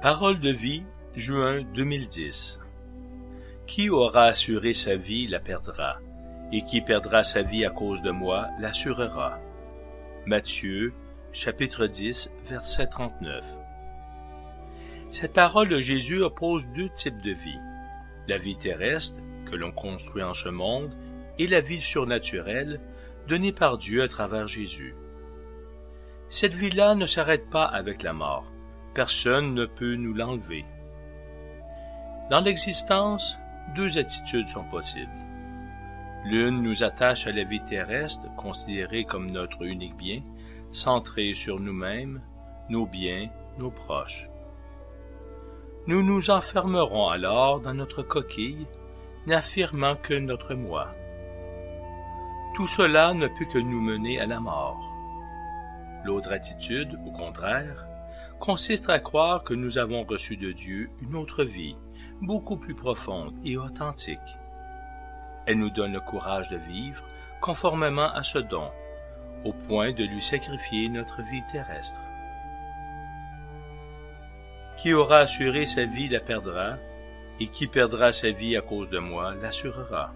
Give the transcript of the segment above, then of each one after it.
Parole de vie, juin 2010. Qui aura assuré sa vie la perdra, et qui perdra sa vie à cause de moi l'assurera. Matthieu, chapitre 10, verset 39. Cette parole de Jésus oppose deux types de vie. La vie terrestre, que l'on construit en ce monde, et la vie surnaturelle, donnée par Dieu à travers Jésus. Cette vie-là ne s'arrête pas avec la mort. Personne ne peut nous l'enlever. Dans l'existence, deux attitudes sont possibles. L'une nous attache à la vie terrestre, considérée comme notre unique bien, centrée sur nous-mêmes, nos biens, nos proches. Nous nous enfermerons alors dans notre coquille, n'affirmant que notre moi. Tout cela ne peut que nous mener à la mort. L'autre attitude, au contraire, consiste à croire que nous avons reçu de Dieu une autre vie, beaucoup plus profonde et authentique. Elle nous donne le courage de vivre conformément à ce don, au point de lui sacrifier notre vie terrestre. Qui aura assuré sa vie la perdra, et qui perdra sa vie à cause de moi l'assurera.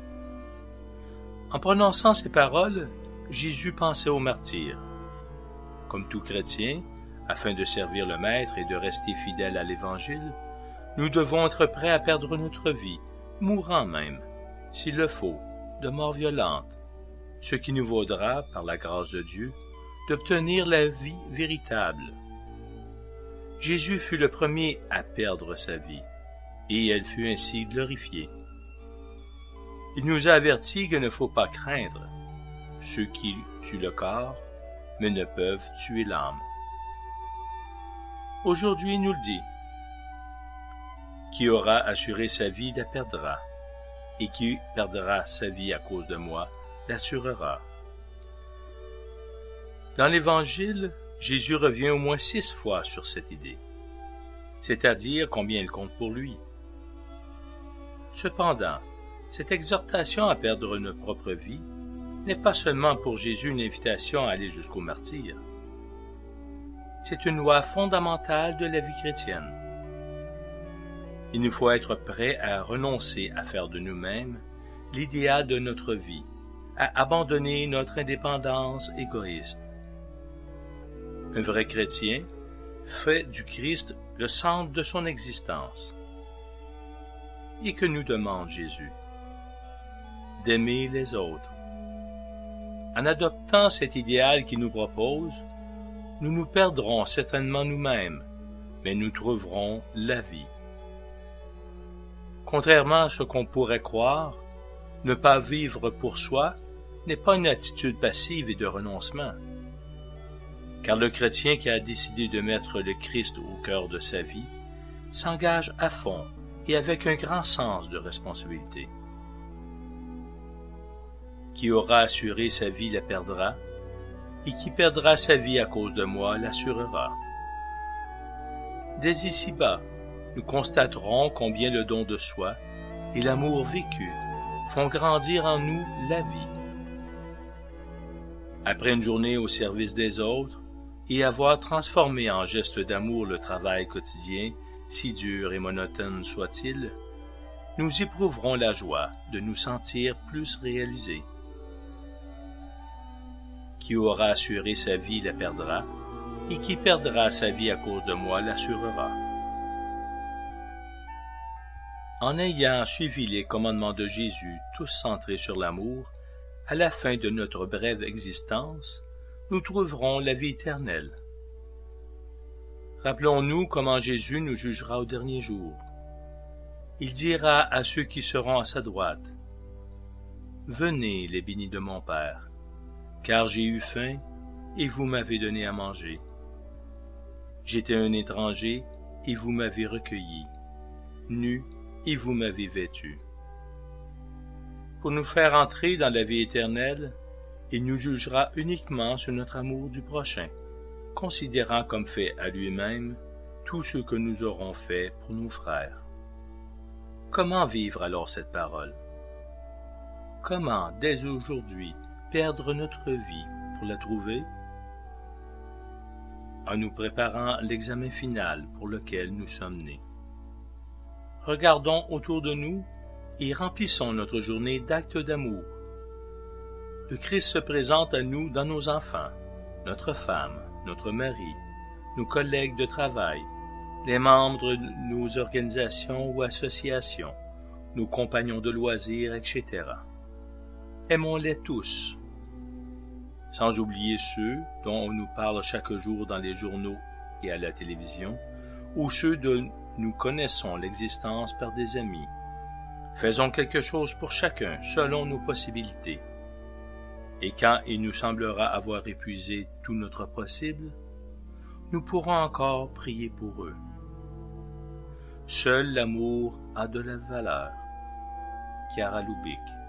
En prononçant ces paroles, Jésus pensait aux martyrs. Comme tout chrétien, afin de servir le Maître et de rester fidèle à l'Évangile, nous devons être prêts à perdre notre vie, mourant même, s'il le faut, de mort violente, ce qui nous vaudra, par la grâce de Dieu, d'obtenir la vie véritable. Jésus fut le premier à perdre sa vie, et elle fut ainsi glorifiée. Il nous a avertis qu'il ne faut pas craindre ceux qui tuent le corps, mais ne peuvent tuer l'âme. Aujourd'hui, il nous le dit. Qui aura assuré sa vie la perdra, et qui perdra sa vie à cause de moi l'assurera. Dans l'Évangile, Jésus revient au moins 6 fois sur cette idée, c'est-à-dire combien elle compte pour lui. Cependant, cette exhortation à perdre notre propre vie n'est pas seulement pour Jésus une invitation à aller jusqu'au martyre. C'est une loi fondamentale de la vie chrétienne. Il nous faut être prêts à renoncer à faire de nous-mêmes l'idéal de notre vie, à abandonner notre indépendance égoïste. Un vrai chrétien fait du Christ le centre de son existence. Et que nous demande Jésus? D'aimer les autres. En adoptant cet idéal qu'il nous propose, nous nous perdrons certainement nous-mêmes, mais nous trouverons la vie. Contrairement à ce qu'on pourrait croire, ne pas vivre pour soi n'est pas une attitude passive et de renoncement. Car le chrétien qui a décidé de mettre le Christ au cœur de sa vie s'engage à fond et avec un grand sens de responsabilité. Qui aura assuré sa vie la perdra, et qui perdra sa vie à cause de moi l'assurera. Dès ici-bas, nous constaterons combien le don de soi et l'amour vécu font grandir en nous la vie. Après une journée au service des autres, et avoir transformé en geste d'amour le travail quotidien, si dur et monotone soit-il, nous éprouverons la joie de nous sentir plus réalisés. Qui aura assuré sa vie la perdra, et qui perdra sa vie à cause de moi l'assurera. En ayant suivi les commandements de Jésus, tous centrés sur l'amour, à la fin de notre brève existence, nous trouverons la vie éternelle. Rappelons-nous comment Jésus nous jugera au dernier jour. Il dira à ceux qui seront à sa droite, « Venez, les bénis de mon Père, car j'ai eu faim, et vous m'avez donné à manger. J'étais un étranger, et vous m'avez recueilli, nu, et vous m'avez vêtu. » Pour nous faire entrer dans la vie éternelle, il nous jugera uniquement sur notre amour du prochain, considérant comme fait à lui-même tout ce que nous aurons fait pour nos frères. Comment vivre alors cette parole? Comment, dès aujourd'hui, perdre notre vie pour la trouver? en nous préparant l'examen final pour lequel nous sommes nés. Regardons autour de nous et remplissons notre journée d'actes d'amour. Le Christ se présente à nous dans nos enfants, notre femme, notre mari, nos collègues de travail, les membres de nos organisations ou associations, nos compagnons de loisirs, etc. Aimons-les tous, sans oublier ceux dont on nous parle chaque jour dans les journaux et à la télévision, ou ceux dont nous connaissons l'existence par des amis. Faisons quelque chose pour chacun, selon nos possibilités. Et quand il nous semblera avoir épuisé tout notre possible, nous pourrons encore prier pour eux. Seul l'amour a de la valeur. Chiara Lubick.